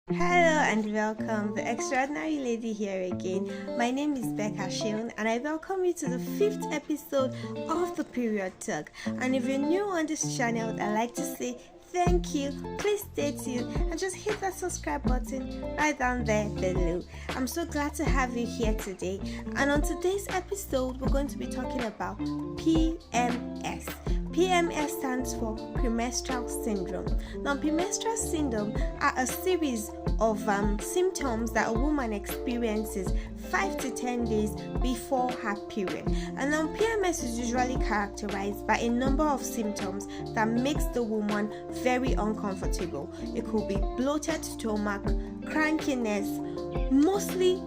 Hello and welcome, the extraordinary lady here again. My name is Becca Shion and I welcome you to the 5th episode of the Period Talk. And if you're new on this channel, I'd like to say thank you. Please stay tuned and just hit that subscribe button right down there below. I'm so glad to have you here today. And on today's episode, we're going to be talking about PMS. PMS stands for Premenstrual Syndrome. Now, premenstrual syndrome are a series of symptoms that a woman experiences 5 to 10 days before her period. And now, PMS is usually characterized by a number of symptoms that makes the woman very uncomfortable. It could be bloated stomach, crankiness, mostly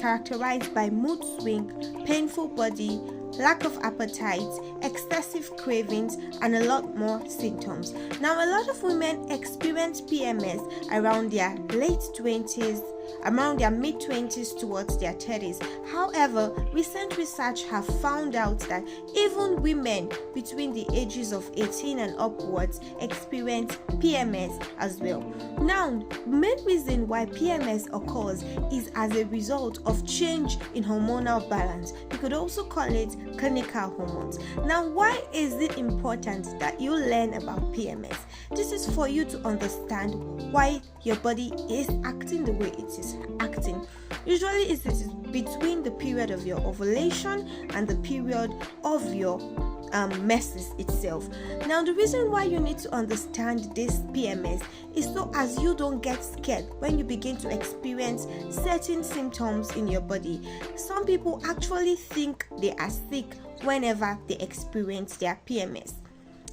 characterized by mood swing, painful body, lack of appetite, excessive cravings, and a lot more symptoms. Now, a lot of women experience PMS around their late 20s, around their mid-20s towards their 30s. However, recent research have found out that even women between the ages of 18 and upwards experience PMS as well. Now, the main reason why PMS occurs is as a result of change in hormonal balance. You could also call it clinical hormones. Now, why is it important that you learn about PMS? This is for you to understand why your body is acting the way it is acting. Usually it is between the period of your ovulation and the period of your menses itself. Now, the reason why you need to understand this PMS is so as you don't get scared when you begin to experience certain symptoms in your body. Some people actually think they are sick whenever they experience their PMS.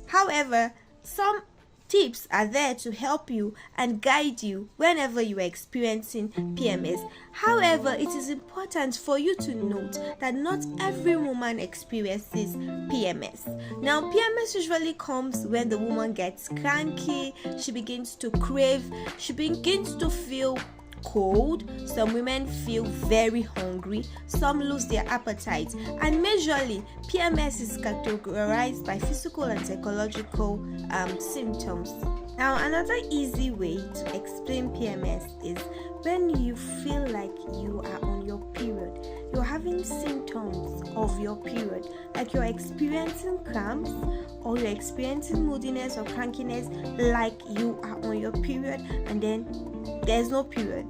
However, some tips are there to help you and guide you whenever you are experiencing PMS. However, it is important for you to note that not every woman experiences PMS. Now, PMS usually comes when the woman gets cranky, she begins to crave, she begins to feel cold, some women feel very hungry, some lose their appetite, and majorly PMS is categorized by physical and psychological symptoms. Now, another easy way to explain PMS is when you feel like you are on your period, you're having symptoms of your period, like you're experiencing cramps or you're experiencing moodiness or crankiness, like you are on your period and then there's no period.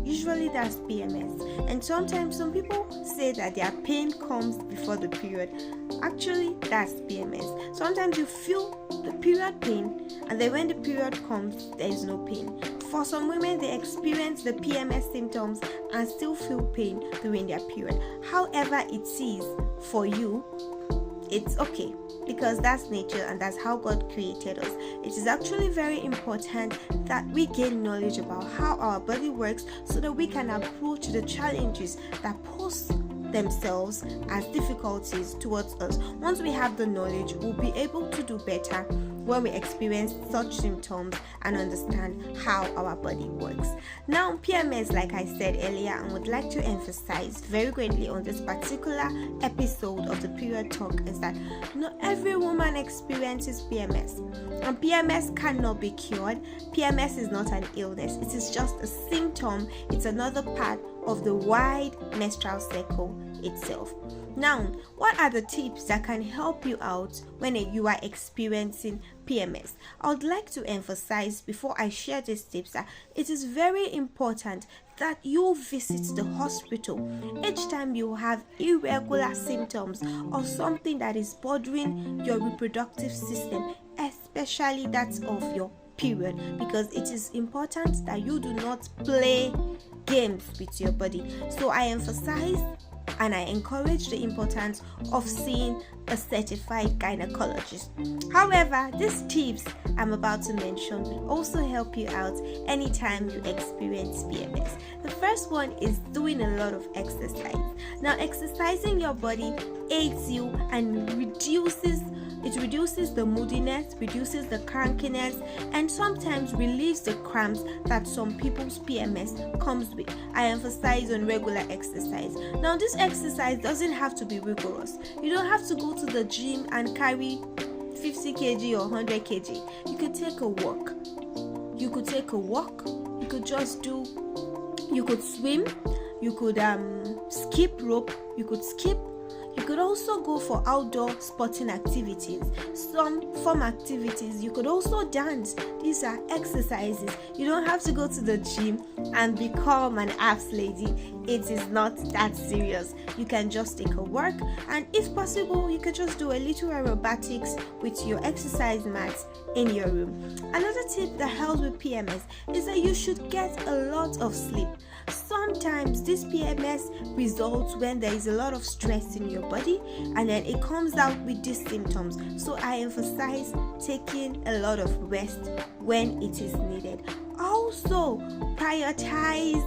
Usually that's PMS. And sometimes some people say that their pain comes before the period. Actually, that's PMS. Sometimes you feel the period pain and then when the period comes, there is no pain. For some women, they experience the PMS symptoms and still feel pain during their period. However it is for you, it's okay, because that's nature and that's how God created us. It is actually very important that we gain knowledge about how our body works so that we can approach the challenges that pose themselves as difficulties towards us. Once we have the knowledge, we'll be able to do better when we experience such symptoms and understand how our body works. Now, PMS, like I said earlier, and would like to emphasize very greatly on this particular episode of the Period Talk, is that not every woman experiences PMS, and PMS cannot be cured. PMS is not an illness, it is just a symptom. It's another part of the wide menstrual cycle itself. Now, what are the tips that can help you out when you are experiencing PMS? I would like to emphasize before I share these tips that it is very important that you visit the hospital each time you have irregular symptoms or something that is bothering your reproductive system, especially that of your period, because it is important that you do not play games with your body. So I emphasize and I encourage the importance of seeing a certified gynecologist. However, these tips I'm about to mention will also help you out anytime you experience PMS. The first one is doing a lot of exercise. Now, exercising your body aids you and reduces the moodiness, reduces the crankiness, and sometimes relieves the cramps that some people's PMS comes with. I emphasize on regular exercise. Now, this exercise doesn't have to be rigorous. You don't have to go to the gym and carry 50 kg or 100 kg. You could take a walk. You you could swim, you could skip rope, you could skip. You could also go for outdoor sporting activities, some farm activities. You could also dance. These are exercises. You don't have to go to the gym and become an abs lady. It is not that serious. You can just take a walk, and if possible, you could just do a little aerobatics with your exercise mats in your room. Another tip that helps with PMS is that you should get a lot of sleep. Sometimes this PMS results when there is a lot of stress in your body, and then it comes out with these symptoms. So I emphasize taking a lot of rest when it is needed. Also, prioritize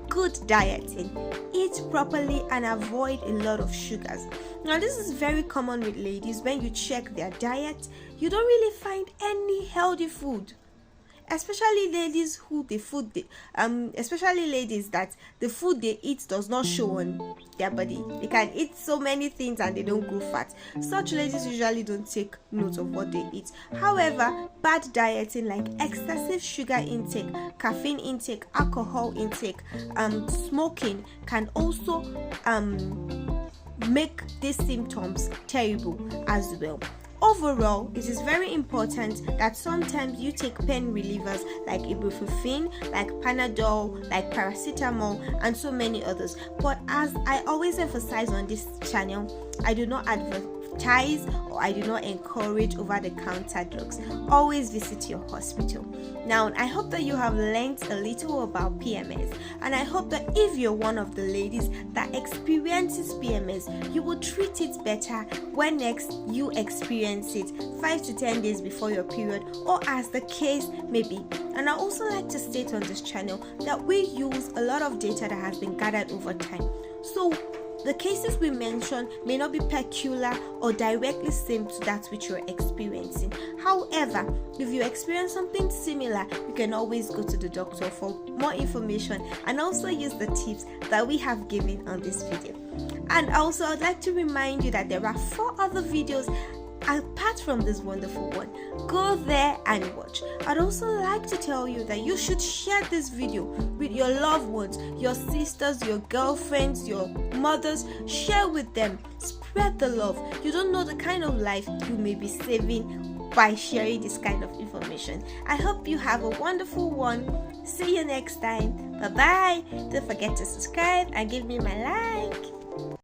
good dieting. Eat properly and avoid a lot of sugars. Now, this is very common with ladies. When you check their diet, you don't really find any healthy food. Especially ladies especially ladies that the food they eat does not show on their body. They can eat so many things and they don't grow fat. Such ladies usually don't take note of what they eat. However, bad dieting like excessive sugar intake, caffeine intake, alcohol intake, smoking can also make these symptoms terrible as well. Overall, it is very important that sometimes you take pain relievers like ibuprofen, like Panadol, like paracetamol, and so many others. But as I always emphasize on this channel, I do not advertise or I do not encourage over-the-counter drugs. Always visit your hospital. Now, I hope that you have learned a little about PMS, and I hope that if you're one of the ladies that experiences PMS, you will treat it better when next you experience it 5 to 10 days before your period, or as the case may be. And I also like to state on this channel that we use a lot of data that has been gathered over time. So the cases we mention may not be peculiar or directly same to that which you're experiencing. However, if you experience something similar, you can always go to the doctor for more information and also use the tips that we have given on this video. And also, I'd like to remind you that there are 4 other videos apart from this wonderful one. Go there and watch. I'd also like to tell you that you should share this video with your loved ones, your sisters, your girlfriends, your mothers. Share with them. Spread the love. You don't know the kind of life you may be saving by sharing this kind of information. I hope you have a wonderful one. See you next time. Bye bye. Don't forget to subscribe and give me my like.